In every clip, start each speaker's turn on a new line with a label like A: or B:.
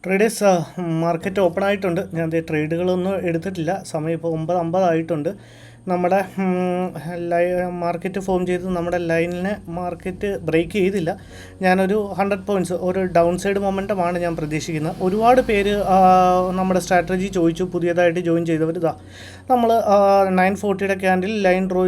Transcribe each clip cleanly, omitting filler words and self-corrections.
A: Traders market open ആയിട്ടുണ്ട്. ഞാൻ ട്രേഡുകളൊന്നും എടുത്തിട്ടില്ല. സമയം ഇപ്പോൾ 9:50 ആയിട്ടുണ്ട്. നമ്മുടെ മാർക്കറ്റ് ഫോം ചെയ്ത് നമ്മുടെ ലൈനിനെ മാർക്കറ്റ് ബ്രേക്ക് ചെയ്തില്ല. ഞാനൊരു 100 പോയിൻറ്റ്സ് ഒരു ഡൗൺ സൈഡ് മൊമെൻറ്റമാണ് ഞാൻ പ്രതീക്ഷിക്കുന്നത്. ഒരുപാട് പേര് നമ്മുടെ സ്ട്രാറ്റജി ചോദിച്ചു. പുതിയതായിട്ട് ജോയിൻ ചെയ്തവർ നമ്മൾ 940 ക്യാൻഡിൽ ലൈൻ ഡ്രോ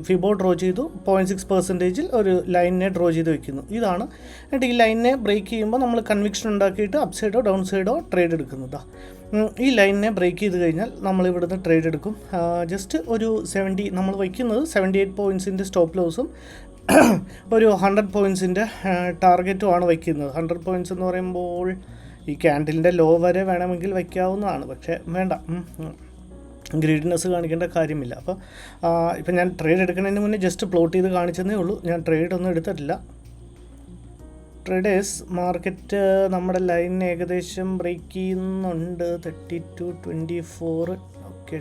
A: ഫിബോ ഡ്രോ ചെയ്തു. 0.6% ഒരു ലൈനിനെ ഡ്രോ ചെയ്ത് വെക്കുന്നു. ഇതാണ്. എന്നിട്ട് ഈ ലൈനിനെ ബ്രേക്ക് ചെയ്യുമ്പോൾ നമ്മൾ കൺവിക്ഷൻ ഉണ്ടാക്കിയിട്ട് അപ്പ് സൈഡോ ഡൗൺ സൈഡോ ട്രേഡ് എടുക്കുന്നതാണ്. ഈ ലൈനിനെ ബ്രേക്ക് ചെയ്ത് കഴിഞ്ഞാൽ നമ്മൾ ഇവിടുന്ന് ട്രേഡ് എടുക്കും. ജസ്റ്റ് ഒരു 70 നമ്മൾ വയ്ക്കുന്നത് 78 പോയിൻറ്റ്സിൻ്റെ സ്റ്റോപ്പ് ലോസും ഒരു 100 പോയിൻറ്റ്സിൻ്റെ ടാർഗറ്റുമാണ് വയ്ക്കുന്നത്. 100 പോയിൻറ്റ്സ് എന്ന് പറയുമ്പോൾ ഈ ക്യാൻഡിലിൻ്റെ ലോ വരെ വേണമെങ്കിൽ വയ്ക്കാവുന്നതാണ്. പക്ഷേ വേണ്ട, ഗ്രീഡിനെസ് കാണിക്കേണ്ട കാര്യമില്ല. അപ്പോൾ ഇപ്പം ഞാൻ ട്രേഡ് എടുക്കുന്നതിന് മുന്നേ ജസ്റ്റ് പ്ലോട്ട് ചെയ്ത് കാണിച്ചതേ ഉള്ളൂ. ഞാൻ ട്രേഡൊന്നും എടുത്തിട്ടില്ല. ട്രേഡേഴ്സ് മാർക്കറ്റ് നമ്മുടെ ലൈൻ ഏകദേശം ബ്രേക്ക് ചെയ്യുന്നുണ്ട്. 32.24. ഓക്കെ,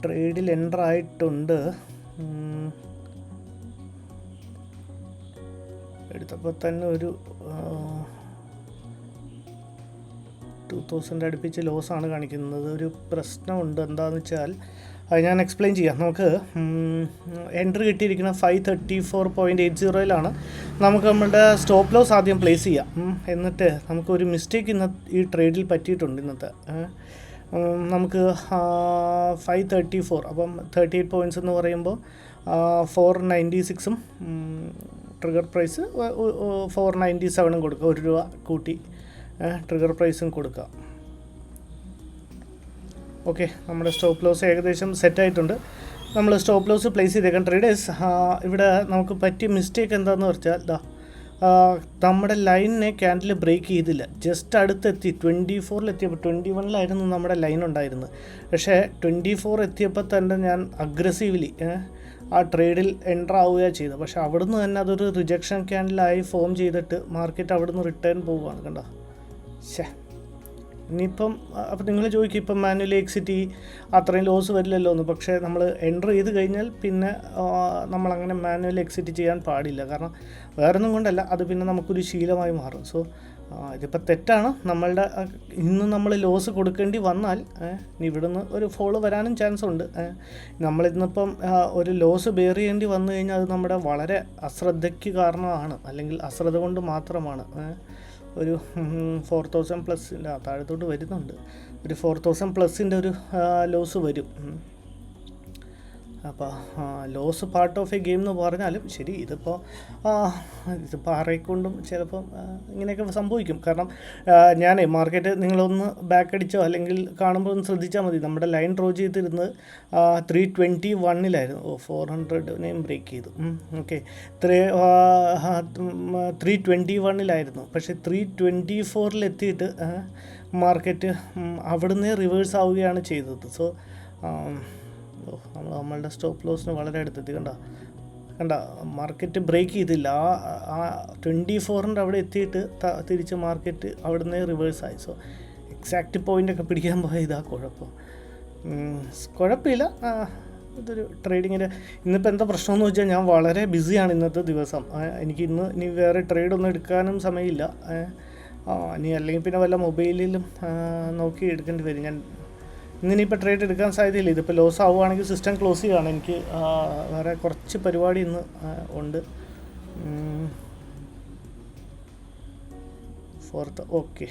A: ട്രേഡിൽ എൻ്റർ ആയിട്ടുണ്ട്. എടുത്തപ്പോൾ തന്നെ ഒരു 2000 അടുപ്പിച്ച് ലോസാണ് കാണിക്കുന്നത്. ഒരു പ്രശ്നമുണ്ട്. എന്താണെന്ന് വെച്ചാൽ അത് ഞാൻ എക്സ്പ്ലെയിൻ ചെയ്യാം. നമുക്ക് എൻട്രി കിട്ടിയിരിക്കുന്ന 534.80 നമുക്ക് നമ്മളുടെ സ്റ്റോപ്പ് ലോസ് ആദ്യം പ്ലേസ് ചെയ്യാം. എന്നിട്ട് നമുക്കൊരു മിസ്റ്റേക്ക് ഈ ട്രേഡിൽ പറ്റിയിട്ടുണ്ട്. ഇന്നത്തെ നമുക്ക് 534, അപ്പം 38 പോയിൻറ്റ്സ് എന്ന് പറയുമ്പോൾ 496 ട്രിഗർ പ്രൈസ് 497 കൊടുക്കുക. 1 രൂപ കൂട്ടി ട്രിഗർ പ്രൈസും കൊടുക്കുക. ഓക്കെ, നമ്മുടെ സ്റ്റോപ്പ് ലോസ് ഏകദേശം സെറ്റായിട്ടുണ്ട്. നമ്മൾ സ്റ്റോപ്പ് ലോസ് പ്ലേസ് ചെയ്തേക്കാം. ട്രേഡേഴ്സ് ഇവിടെ നമുക്ക് പറ്റിയ മിസ്റ്റേക്ക് എന്താണെന്ന് വെച്ചാൽ നമ്മുടെ ലൈനിനെ ക്യാൻഡിൽ ബ്രേക്ക് ചെയ്തില്ല. ജസ്റ്റ് അടുത്തെത്തി 24 എത്തിയപ്പോൾ 21 നമ്മുടെ ലൈൻ ഉണ്ടായിരുന്നത്. പക്ഷേ 24 എത്തിയപ്പോൾ തന്നെ ഞാൻ അഗ്രസീവ്ലി ആ ട്രേഡിൽ എൻ്റർ ആവുകയാണ് ചെയ്തത്. പക്ഷേ അവിടുന്ന് തന്നെ അതൊരു റിജക്ഷൻ ക്യാൻഡിലായി ഫോം ചെയ്തിട്ട് മാർക്കറ്റ് അവിടുന്ന് റിട്ടേൺ പോവുകയാണ്. കണ്ടോ? ഇനിയിപ്പം അപ്പം നിങ്ങൾ ചോദിക്കും, ഇപ്പം മാനുവലി എക്സിറ്റ് അത്രയും ലോസ് വരില്ലല്ലോ എന്ന്. പക്ഷേ നമ്മൾ എൻ്റർ ചെയ്ത് കഴിഞ്ഞാൽ പിന്നെ നമ്മളങ്ങനെ മാനുവലി എക്സിറ്റ് ചെയ്യാൻ പാടില്ല. കാരണം വേറൊന്നും കൊണ്ടല്ല, അത് പിന്നെ നമുക്കൊരു ശീലമായി മാറും. സോ ഇതിപ്പോൾ തെറ്റാണ്. നമ്മളുടെ ഇന്ന് നമ്മൾ ലോസ് കൊടുക്കേണ്ടി വന്നാൽ ഇവിടുന്ന് ഒരു ഫോള് വരാനും ചാൻസ് ഉണ്ട്. നമ്മളിന്നിപ്പം ഒരു ലോസ് ബെയർ ചെയ്യേണ്ടി വന്നു കഴിഞ്ഞാൽ അത് നമ്മുടെ വളരെ അശ്രദ്ധയ്ക്ക് കാരണമാണ്, അല്ലെങ്കിൽ അശ്രദ്ധ കൊണ്ട് മാത്രമാണ്. ഒരു 4000 പ്ലസിൻ്റെ താഴത്തോട്ട് വരുന്നുണ്ട്. ഒരു 4000 പ്ലസിൻ്റെ ഒരു ലോസ് വരും. അപ്പോൾ loss part of a game എന്ന് പറഞ്ഞാലും ശരി, ഇതിപ്പോൾ ആരെക്കൊണ്ടും ചിലപ്പം ഇങ്ങനെയൊക്കെ സംഭവിക്കും. കാരണം ഞാൻ മാർക്കറ്റ് നിങ്ങളൊന്ന് ബാക്ക് അടിച്ചോ അല്ലെങ്കിൽ കാണുമ്പോൾ ഒന്ന് ശ്രദ്ധിച്ചാൽ മതി. നമ്മുടെ ലൈൻ ഡ്രോ ചെയ്തിരുന്നത് 321 400നെയും ബ്രേക്ക് ചെയ്തു. ഓക്കെ, 321 പക്ഷേ 324 എത്തിയിട്ട് മാർക്കറ്റ് അവിടുന്ന് റിവേഴ്സ് ആവുകയാണ് ചെയ്തത്. സോ നമ്മളുടെ സ്റ്റോപ്പ് ലോസിന് വളരെ അടുത്തെത്തി. കണ്ട മാർക്കറ്റ് ബ്രേക്ക് ചെയ്തില്ല. ആ 24 അവിടെ എത്തിയിട്ട് തിരിച്ച് മാർക്കറ്റ് അവിടുന്ന് റിവേഴ്സായി. സോ എക്സാക്റ്റ് പോയിൻ്റൊക്കെ പിടിക്കാൻ പോയ ഇതാ കുഴപ്പമില്ല. ഇതൊരു ട്രേഡിങ്ങിൻ്റെ ഇന്നിപ്പോൾ എന്താ പ്രശ്നമെന്ന് വെച്ചാൽ ഞാൻ വളരെ ബിസിയാണ് ഇന്നത്തെ ദിവസം. എനിക്ക് ഇനി വേറെ ട്രേഡൊന്നും എടുക്കാനും സമയമില്ല. ഇനി അല്ലെങ്കിൽ പിന്നെ വല്ല മൊബൈലിലും നോക്കി എടുക്കേണ്ടി വരും. ഞാൻ ഇന്നിപ്പോൾ ട്രേഡ് എടുക്കാൻ സാധ്യതയില്ല. ഇതിപ്പോൾ ലോസ് ആവുകയാണെങ്കിൽ സിസ്റ്റം ക്ലോസ് ചെയ്യുകയാണ്. എനിക്ക് വേറെ കുറച്ച് പരിപാടി ഇന്ന് ഉണ്ട്. 4th ഓക്കെ,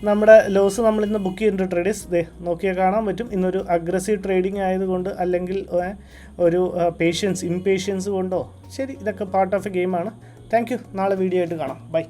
A: നമ്മുടെ ലോസ് നമ്മളിന്ന് ബുക്ക് ചെയ്തിട്ടുണ്ട്. ട്രേഡേഴ്സ് നോക്കിയാൽ കാണാൻ പറ്റും. ഇന്നൊരു അഗ്രസീവ് ട്രേഡിംഗ് ആയതുകൊണ്ട്, അല്ലെങ്കിൽ ഒരു ഇംപേഷ്യൻസ് കൊണ്ടോ, ശരി, ഇതൊക്കെ പാർട്ട് ഓഫ് എ ഗെയിമാണ്. Thank you. നാളെ വീഡിയോ ആയിട്ട് കാണാം. ബൈ.